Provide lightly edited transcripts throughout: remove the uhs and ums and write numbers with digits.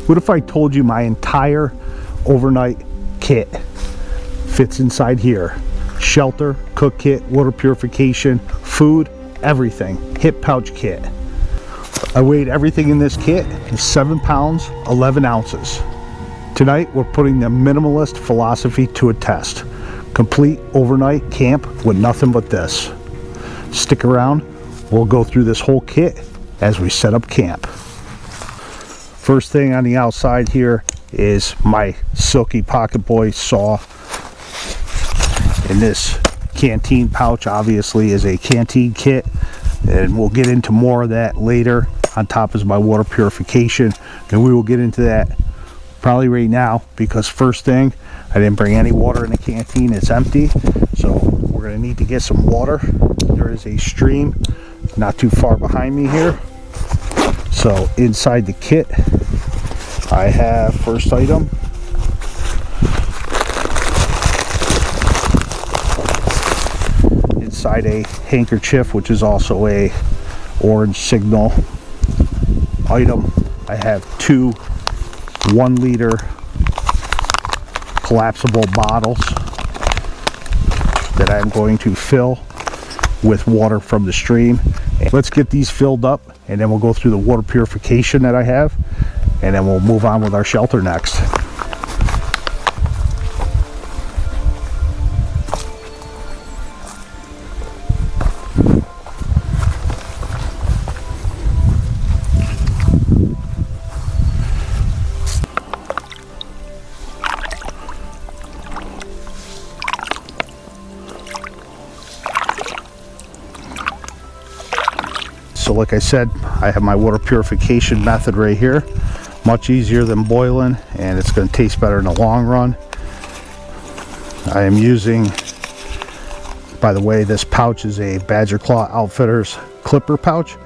What if I told you my entire overnight kit fits inside here? Shelter, cook kit, water purification, food, everything. Hip pouch kit. I weighed everything in this kit is 7 pounds, 11 ounces. Tonight we're putting the minimalist philosophy to a test. Complete overnight camp with nothing but this. Stick around, we'll go through this whole kit as we set up camp. First thing on the outside here is my Silky Pocket Boy saw. And this canteen pouch obviously is a canteen kit, and we'll get into more of that later. On top is my water purification, and we will get into that probably right now, because first thing, I didn't bring any water in the canteen. It's empty, so we're going to need to get some water. There is a stream not too far behind me here. So inside the kit I have, first item, inside a handkerchief, which is also a orange signal item. I have 2 1-liter collapsible bottles that I'm going to fill with water from the stream. Let's get these filled up, and then we'll go through the water purification that I have, and then we'll move on with our shelter next. So like I said, I have my water purification method right here. Much easier than boiling, and it's going to taste better in the long run. I am using, by the way, this pouch is a Badger Claw Outfitters clipper pouch.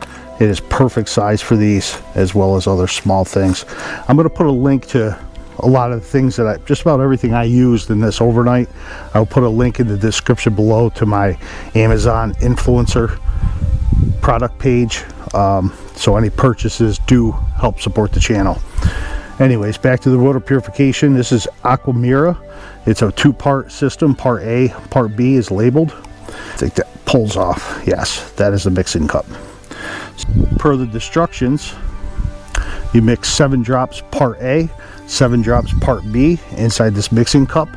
It is perfect size for these, as well as other small things. I'm going to put a link to a lot of the things that just about everything I used in this overnight. I'll put a link in the description below to my Amazon influencer product page, so any purchases do help support the channel. Anyways, back to the water purification. This is Aquamira. It's a 2-part system. Part A, part B is labeled. I think that pulls off. Yes, that is the mixing cup. Per the instructions, you mix 7 drops part A, 7 drops part B inside this mixing cup,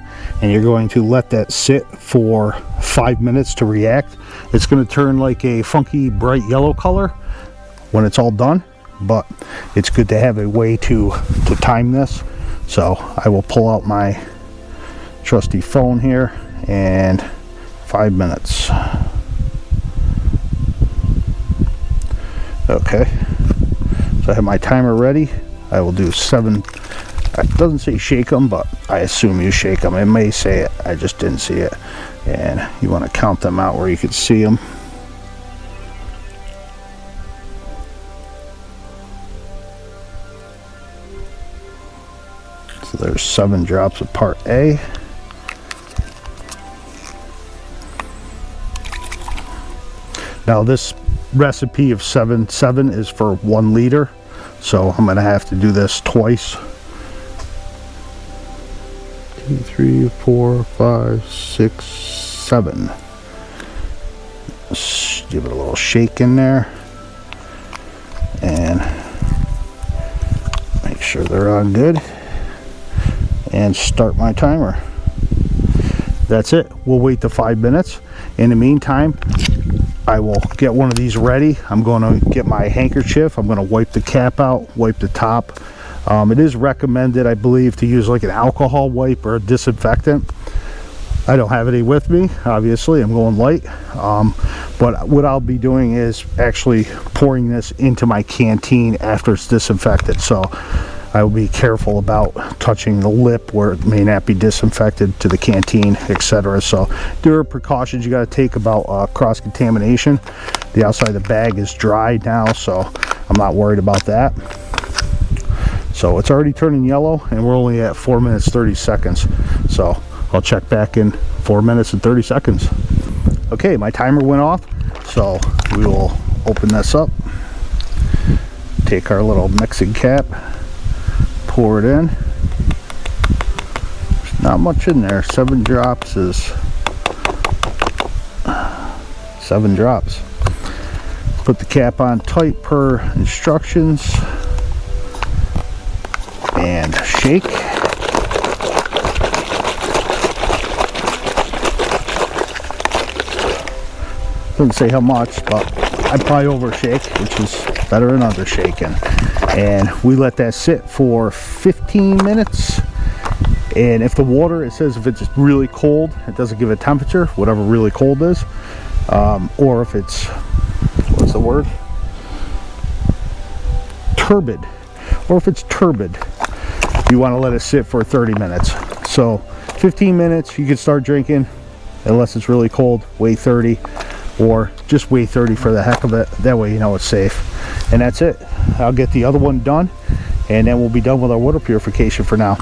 and you're going to let that sit for 5 minutes to react. It's going to turn like a funky bright yellow color when it's all done, but it's good to have a way to time this. So I will pull out my trusty phone here, and 5 minutes. Okay, so I have my timer ready. I will do 7. It doesn't say shake them, but I assume you shake them. It may say it, I just didn't see it. And you want to count them out where you can see them. So there's 7 drops of part A. Now this recipe of 7-7 is for 1 liter, so I'm going to have to do this twice. 2, 3, 4, 5, 6, 7. Let's give it a little shake in there and make sure they're on good, and start my timer. That's it. We'll wait the 5 minutes. In the meantime, I will get one of these ready. I'm going to get my handkerchief. I'm going to wipe the cap out, wipe the top. It is recommended, I believe, to use like an alcohol wipe or a disinfectant. I don't have any with me, obviously. I'm going light. But what I'll be doing is actually pouring this into my canteen after it's disinfected. So I will be careful about touching the lip where it may not be disinfected to the canteen, etc. So there are precautions you got to take about cross-contamination. The outside of the bag is dry now, so I'm not worried about that. So it's already turning yellow, and we're only at 4 minutes 30 seconds. So I'll check back in 4 minutes and 30 seconds. Okay, my timer went off, so we will open this up, take our little mixing cap, pour it in. There's not much in there. 7 drops is 7 drops. Put the cap on tight per instructions and shake. Doesn't say how much, but I probably overshake, which is better than undershaking. And we let that sit for 15 minutes. And if the water, it says if it's really cold, it doesn't give a temperature, whatever really cold is. Or if it's, what's the word? Turbid. Or if it's turbid, you want to let it sit for 30 minutes. So 15 minutes, you can start drinking, unless it's really cold. Wait 30, or just wait 30 for the heck of it. That way you know it's safe. And that's it. I'll get the other one done, and then we'll be done with our water purification for now.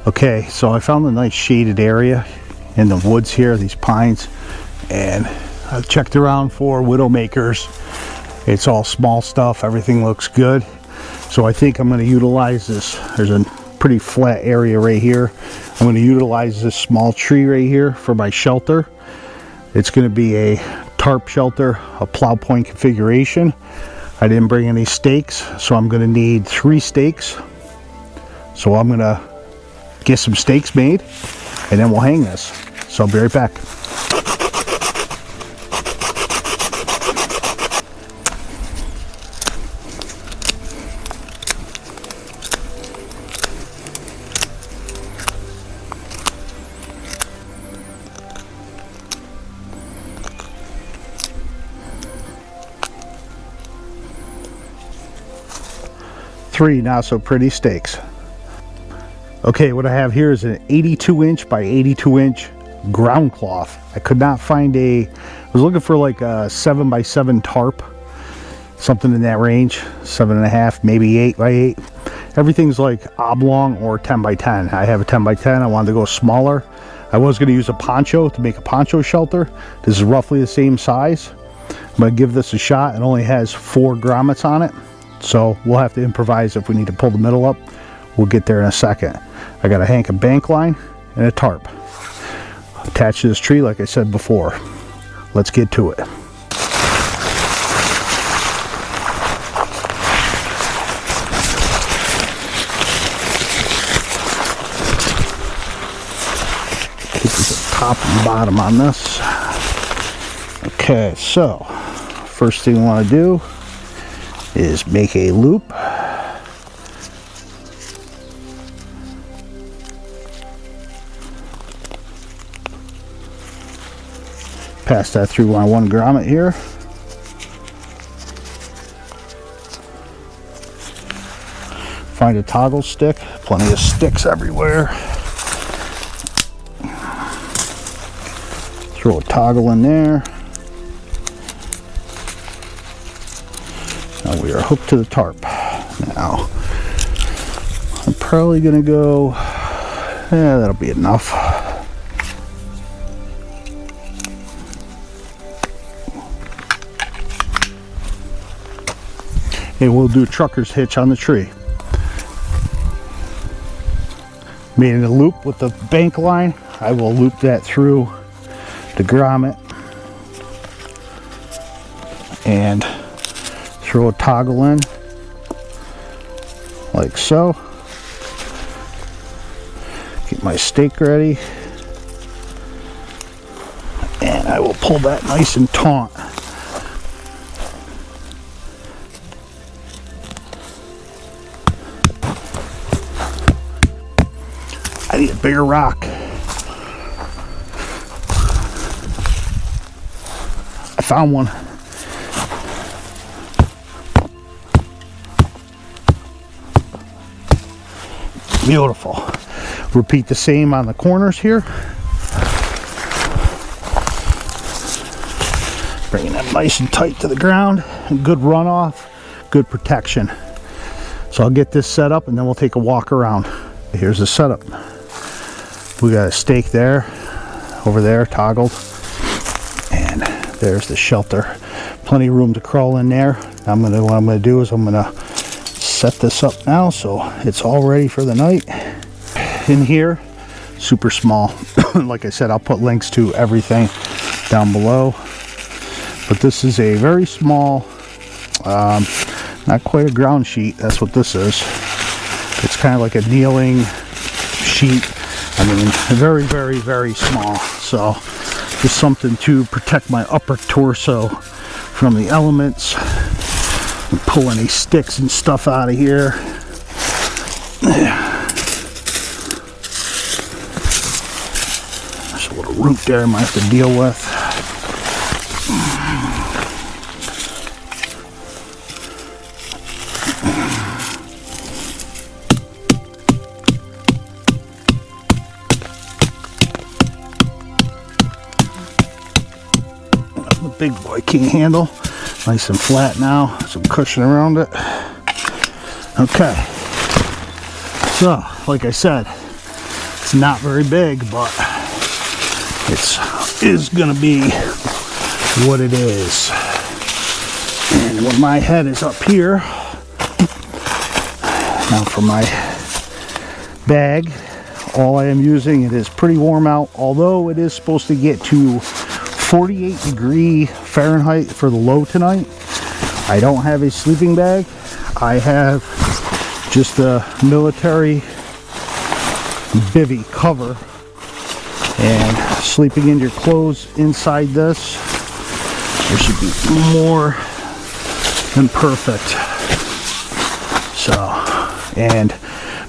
Okay, so I found a nice shaded area in the woods here, these pines, and I've checked around for widowmakers. It's all small stuff, everything looks good. So I think I'm going to utilize this. There's a pretty flat area right here. I'm going to utilize this small tree right here for my shelter. It's going to be a tarp shelter, a plow point configuration. I didn't bring any stakes, so I'm going to need 3 stakes. So I'm going to get some stakes made, and then we'll hang this. So I'll be right back. Three not so pretty stakes. Okay, what I have here is an 82 inch by 82 inch ground cloth. I could not find I was looking for like a 7 by 7 tarp, something in that range, 7.5, maybe 8 by 8. Everything's like oblong or 10 by 10. I have a 10 by 10. I wanted to go smaller. I was going to use a poncho to make a poncho shelter. This is roughly the same size. I'm going to give this a shot. It only has 4 grommets on it, so we'll have to improvise if we need to pull the middle up. We'll get there in a second. I got a hank of bank line and a tarp attached to this tree, like I said before. Let's get to it. Get the top and bottom on this. Okay, so first thing we want to do is make a loop. Pass that through my 1 grommet here. Find a toggle stick. Plenty of sticks everywhere. Throw a toggle in there. Now we are hooked to the tarp. Now, I'm probably gonna go, that'll be enough. And we'll do a trucker's hitch on the tree. Made in a loop with the bank line. I will loop that through the grommet and throw a toggle in like so. Get my stake ready, and I will pull that nice and taut. I need a bigger rock. I found one. Beautiful. Repeat the same on the corners here. Bringing them nice and tight to the ground. Good runoff, good protection. So I'll get this set up and then we'll take a walk around. Here's the setup. We got a stake there, over there, toggled, and there's the shelter. Plenty of room to crawl in there. What I'm gonna do is I'm gonna set this up now so it's all ready for the night. In here, super small. Like I said, I'll put links to everything down below. But this is a very small, not quite a ground sheet. That's what this is. It's kind of like a kneeling sheet. I mean, very, very, very small. So just something to protect my upper torso from the elements. And pull any sticks and stuff out of here. There's a little root there I might have to deal with. The big boy king handle. Nice and flat now, some cushion around it. Okay, so like I said, it's not very big, but it is gonna be what it is. And when my head is up here, now for my bag, all I am using, it is pretty warm out, although it is supposed to get to 48-degree Fahrenheit for the low tonight. I don't have a sleeping bag. I have just a military bivvy cover, and sleeping in your clothes inside this, it should be more than perfect. So, and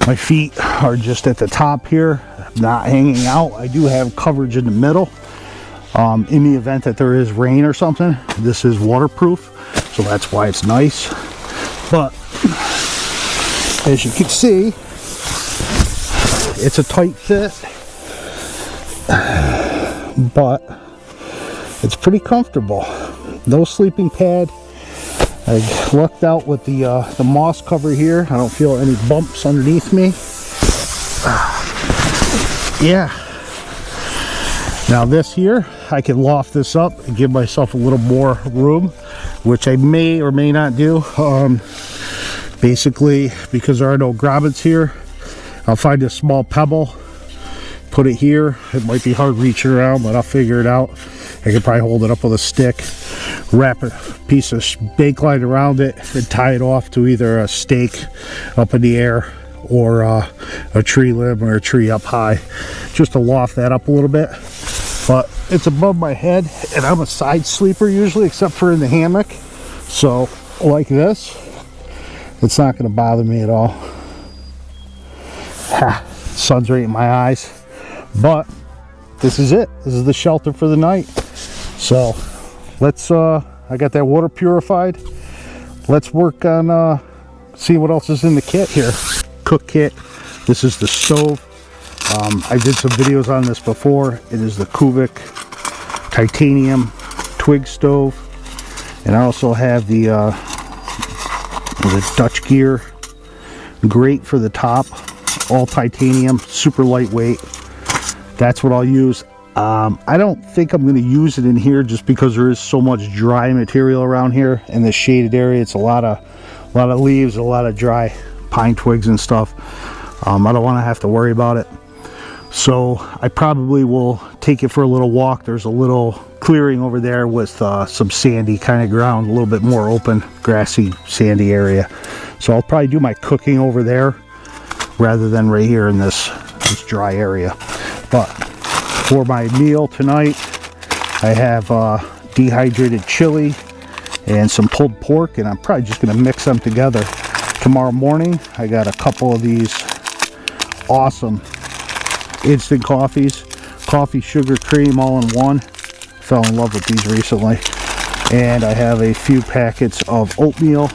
my feet are just at the top here, not hanging out. I do have coverage in the middle. In the event that there is rain or something, this is waterproof, so that's why it's nice. But as you can see, it's a tight fit, but it's pretty comfortable. No sleeping pad. I lucked out with the moss cover here. I don't feel any bumps underneath me. Yeah. Now this here, I can loft this up and give myself a little more room, which I may or may not do. Basically, because there are no grommets here, I'll find a small pebble, put it here. It might be hard reaching around, but I'll figure it out. I could probably hold it up with a stick, wrap a piece of bake line around it, and tie it off to either a stake up in the air or a tree limb or a tree up high, just to loft that up a little bit. But it's above my head, and I'm a side sleeper usually, except for in the hammock. So like this, it's not going to bother me at all. Ha, sun's right in my eyes. But this is it. This is the shelter for the night. So let's, I got that water purified. Let's work on see what else is in the kit here. Cook kit. This is the stove. I did some videos on this before. It is the Kuvik titanium twig stove, and I also have the Dutch gear grate for the top, all titanium, super lightweight. That's what I'll use. I don't think I'm going to use it in here just because there is so much dry material around here in the shaded area. It's a lot of leaves, a lot of dry pine twigs and stuff. I don't want to have to worry about it. So I probably will take it for a little walk. There's a little clearing over there with some sandy kind of ground, a little bit more open, grassy, sandy area. So I'll probably do my cooking over there rather than right here in this dry area. But for my meal tonight, I have dehydrated chili and some pulled pork, and I'm probably just going to mix them together. Tomorrow morning, I got a couple of these awesome instant coffees, coffee, sugar, cream, all in one. Fell in love with these recently. And I have a few packets of oatmeal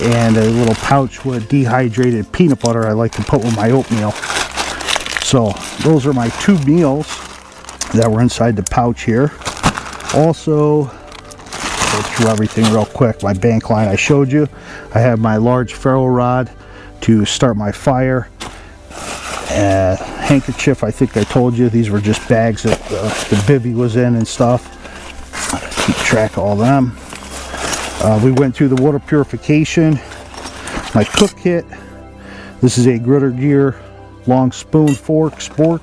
and a little pouch with dehydrated peanut butter I like to put with my oatmeal. So those are my two meals that were inside the pouch here. Also, go through everything real quick. My bank line I showed you. I have my large ferro rod to start my fire. Handkerchief, I think I told you, these were just bags that the bivvy was in and stuff. Keep track of all them. We went through the water purification. My cook kit. This is a Gritr gear long spoon fork spork,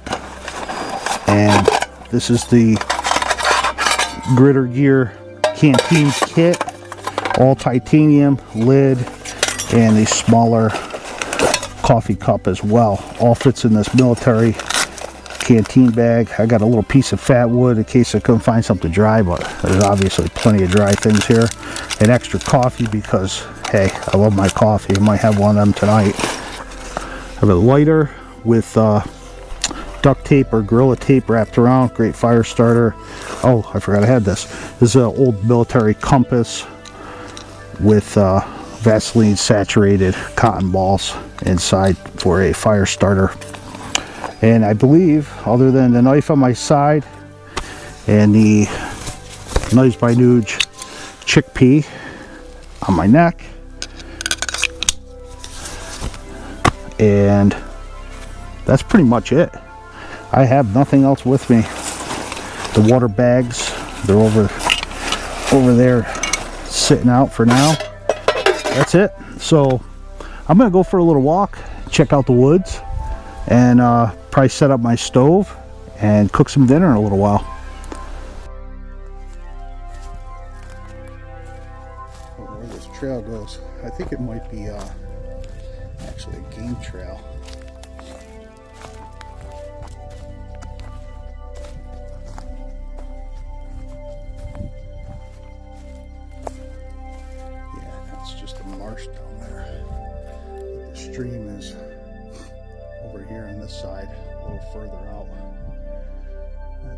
and this is the Gritr gear canteen kit, all titanium lid, and a smaller coffee cup as well. All fits in this military canteen bag. I got a little piece of fat wood in case I couldn't find something dry, but there's obviously plenty of dry things here. An extra coffee because, hey, I love my coffee. I might have one of them tonight. I have a lighter with duct tape or Gorilla tape wrapped around. Great fire starter. Oh, I forgot I had this. This is an old military compass with Vaseline saturated cotton balls inside for a fire starter. And I believe, other than the knife on my side and the Knives by Nuge chickpea on my neck, and that's pretty much it. I have nothing else with me. The water bags, they're over there sitting out for now. That's it. So I'm gonna go for a little walk, check out the woods, and probably set up my stove and cook some dinner in a little while. Where this trail goes, I think it might be actually a game trail. Yeah, that's just a marsh down there. The stream is over here on this side, a little further out.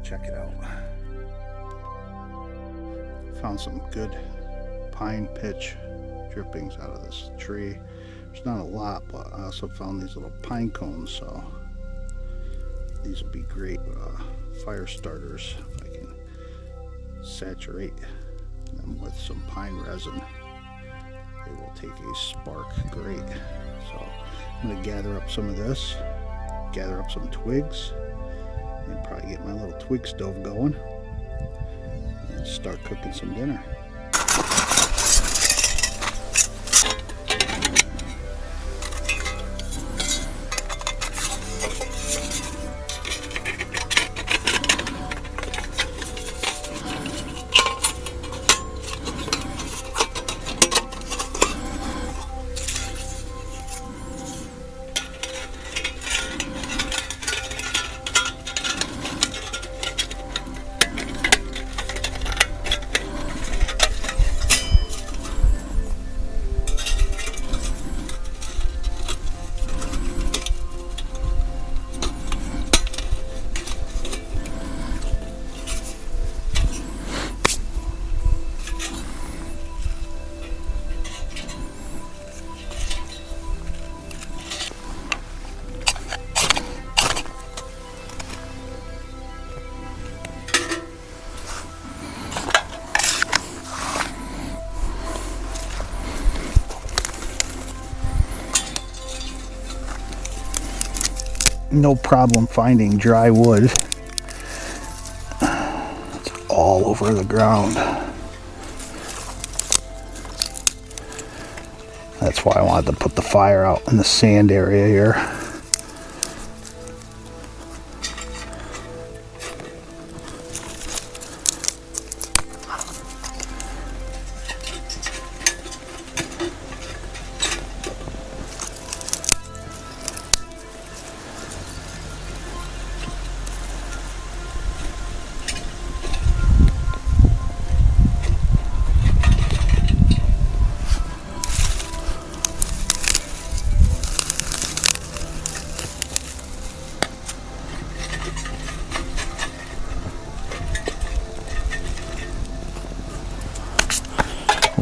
Check it out. Found some good pine pitch drippings out of this tree. There's not a lot, but I also found these little pine cones, so these would be great fire starters if I can saturate them with some pine resin. They will take a spark great. So I'm going to gather up some of this, gather up some twigs, and probably get my little twig stove going and start cooking some dinner. No problem finding dry wood. It's all over the ground. That's why I wanted to put the fire out in the sand area here.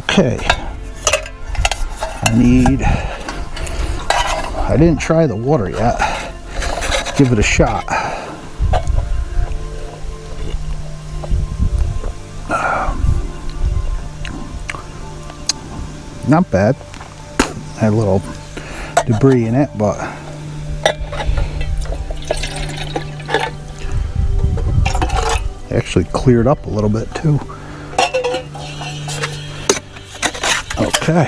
Okay, I didn't try the water yet. Let's give it a shot. Not bad. Had a little debris in it, but it actually cleared up a little bit too. Okay.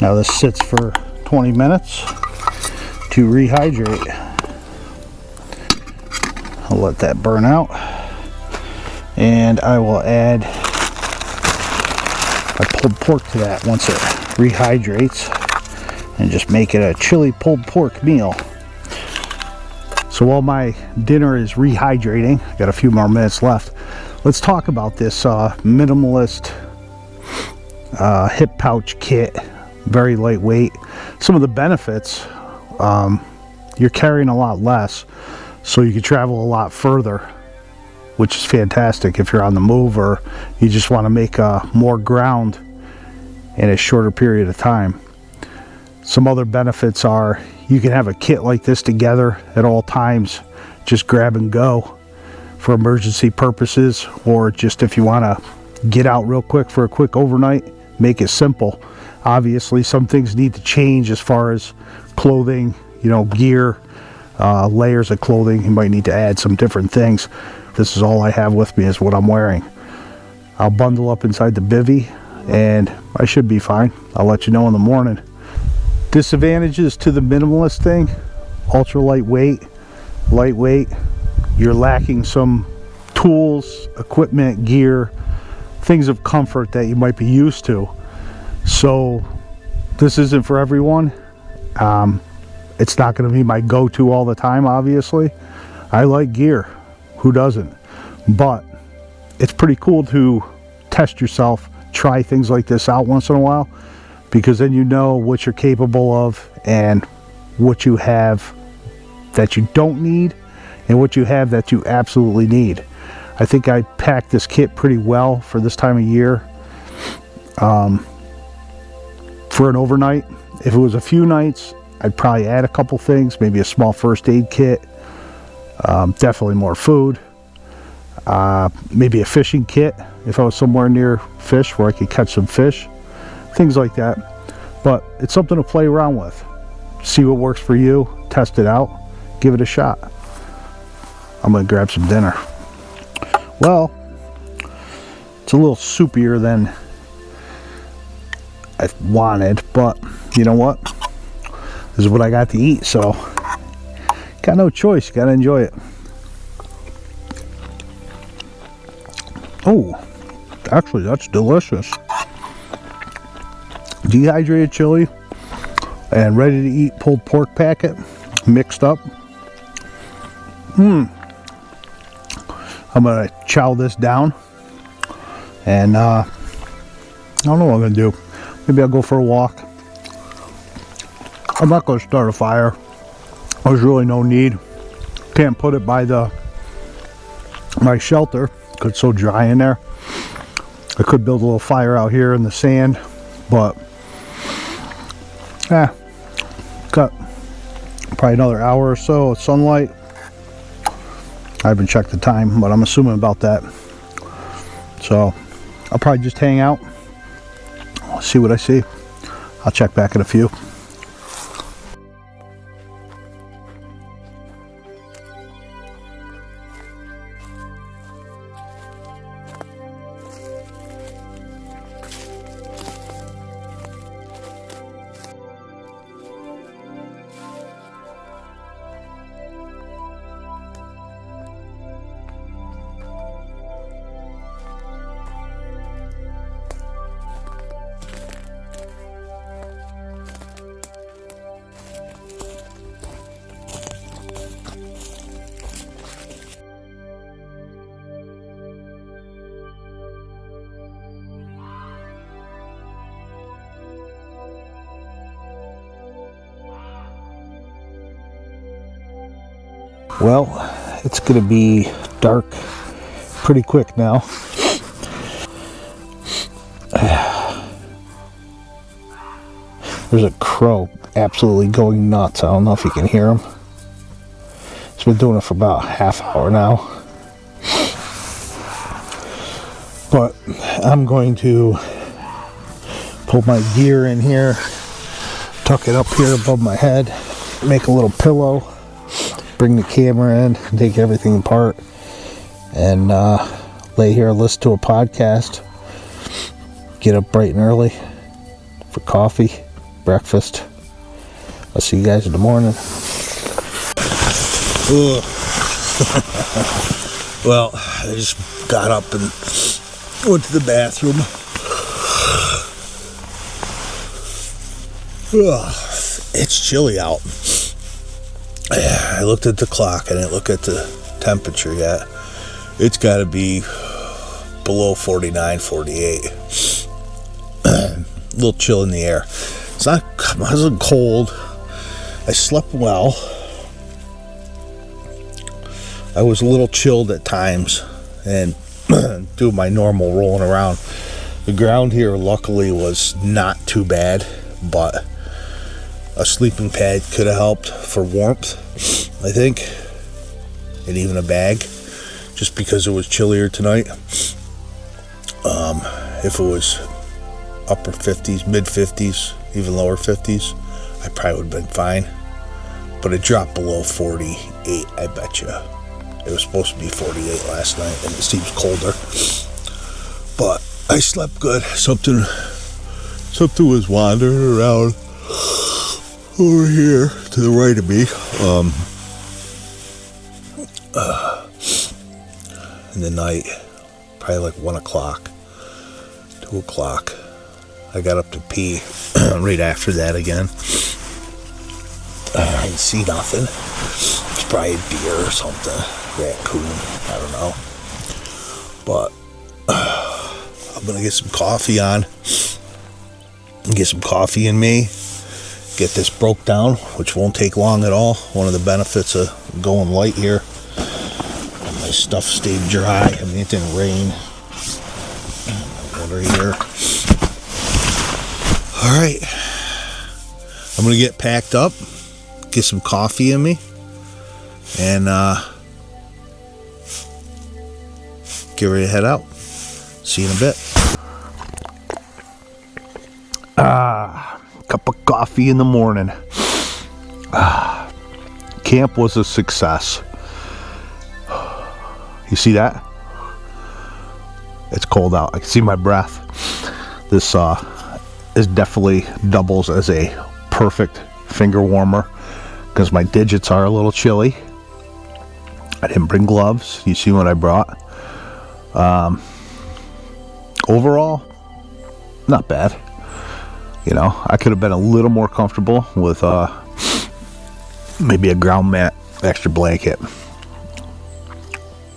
Now this sits for 20 minutes to rehydrate. I'll let that burn out, and I will add my pulled pork to that once it rehydrates, and just make it a chili pulled pork meal. So while my dinner is rehydrating, I got a few more minutes left, let's talk about this minimalist hip pouch kit. Very lightweight. Some of the benefits, you're carrying a lot less, so you can travel a lot further, which is fantastic if you're on the move or you just want to make more ground in a shorter period of time. Some other benefits are you can have a kit like this together at all times, just grab and go for emergency purposes, or just if you want to get out real quick for a quick overnight, make it simple. Obviously some things need to change as far as clothing, gear, layers of clothing. You might need to add some different things. This is all I have with me is what I'm wearing. I'll bundle up inside the bivvy and I should be fine. I'll let you know in the morning. Disadvantages to the minimalist thing: ultra lightweight. You're lacking some tools, equipment, gear, things of comfort that you might be used to. So this isn't for everyone. It's not going to be my go-to all the time, obviously. I like gear. Who doesn't? But it's pretty cool to test yourself, try things like this out once in a while, because then you know what you're capable of and what you have that you don't need and what you have that you absolutely need. I think I packed this kit pretty well for this time of year. For an overnight. If it was a few nights, I'd probably add a couple things, maybe a small first aid kit, definitely more food, maybe a fishing kit if I was somewhere near fish where I could catch some fish, things like that. But it's something to play around with. See what works for you, test it out, give it a shot. I'm gonna grab some dinner. Well, it's a little soupier than I wanted, but you know what? This is what I got to eat, so got no choice. Got to enjoy it. Oh, actually, that's delicious. Dehydrated chili and ready to eat pulled pork packet mixed up. I'm gonna chow this down, and I don't know what I'm gonna do. Maybe I'll go for a walk. I'm not going to start a fire. There's really no need. Can't put it by my shelter because it's so dry in there. I could build a little fire out here in the sand, but got probably another hour or so of sunlight. I haven't checked the time, but I'm assuming about that. So I'll probably just hang out. See what I see. I'll check back in a few. Well, it's going to be dark pretty quick now. There's a crow absolutely going nuts. I don't know if you can hear him. He's been doing it for about a half hour now. But I'm going to pull my gear in here, tuck it up here above my head, make a little pillow, bring the camera in, take everything apart, and lay here and listen to a podcast. Get up bright and early for coffee, breakfast. I'll see you guys in the morning. Well, I just got up and went to the bathroom. It's chilly out. I looked at the clock. I didn't look at the temperature yet. It's got to be below 49, 48. A little chill in the air. It wasn't cold. I slept well. I was a little chilled at times and do my normal rolling around. The ground here luckily was not too bad, but a sleeping pad could have helped for warmth, I think, and even a bag, just because it was chillier tonight. If it was upper 50s, mid 50s, even lower 50s, I probably would have been fine. But it dropped below 48, I bet you. It was supposed to be 48 last night, and it seems colder. But I slept good. Something was wandering around over here to the right of me. In the night, probably like 1 o'clock, 2 o'clock. I got up to pee right after that again. I didn't see nothing. It's probably deer or something. Raccoon, I don't know. But I'm gonna get some coffee on. Get some coffee in me. Get this broke down, which won't take long at all. One of the benefits of going light here. My stuff stayed dry. I mean, it didn't rain. Water here. All right. I'm gonna get packed up. Get some coffee in me. And get ready to head out. See you in a bit. Cup of coffee in the morning. Camp was a success. You see that? It's cold out. I can see my breath. This definitely doubles as a perfect finger warmer because my digits are a little chilly. I didn't bring gloves. You see what I brought. Overall, not bad. You know, I could have been a little more comfortable with maybe a ground mat, extra blanket,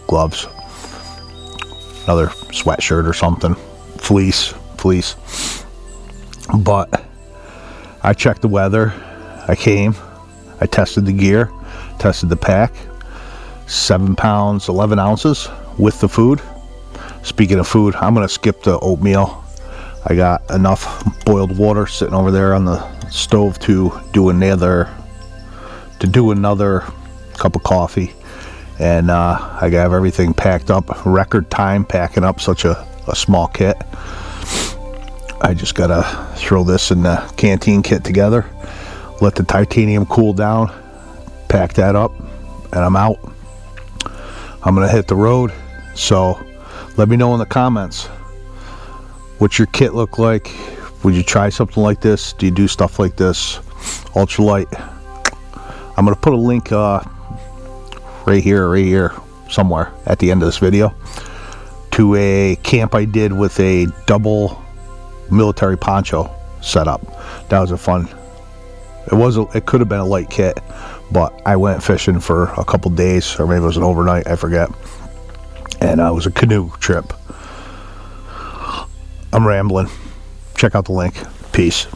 gloves, another sweatshirt or something, fleece. But I checked the weather. I came, I tested the gear, tested the pack. 7 pounds, 11 ounces with the food. Speaking of food, I'm gonna skip the oatmeal. I got enough boiled water sitting over there on the stove to do another cup of coffee, and I have everything packed up. Record time packing up such a small kit. I just gotta throw this in the canteen kit together, let the titanium cool down, pack that up, and I'm out. I'm gonna hit the road. So let me know in the comments, what's your kit look like? Would you try something like this? Do you do stuff like this? Ultralight. I'm gonna put a link right here somewhere at the end of this video to a camp I did with a double military poncho setup. That was a fun. It could have been a light kit, but I went fishing for a couple days, or maybe it was an overnight, I forget. And it was a canoe trip. I'm rambling. Check out the link. Peace.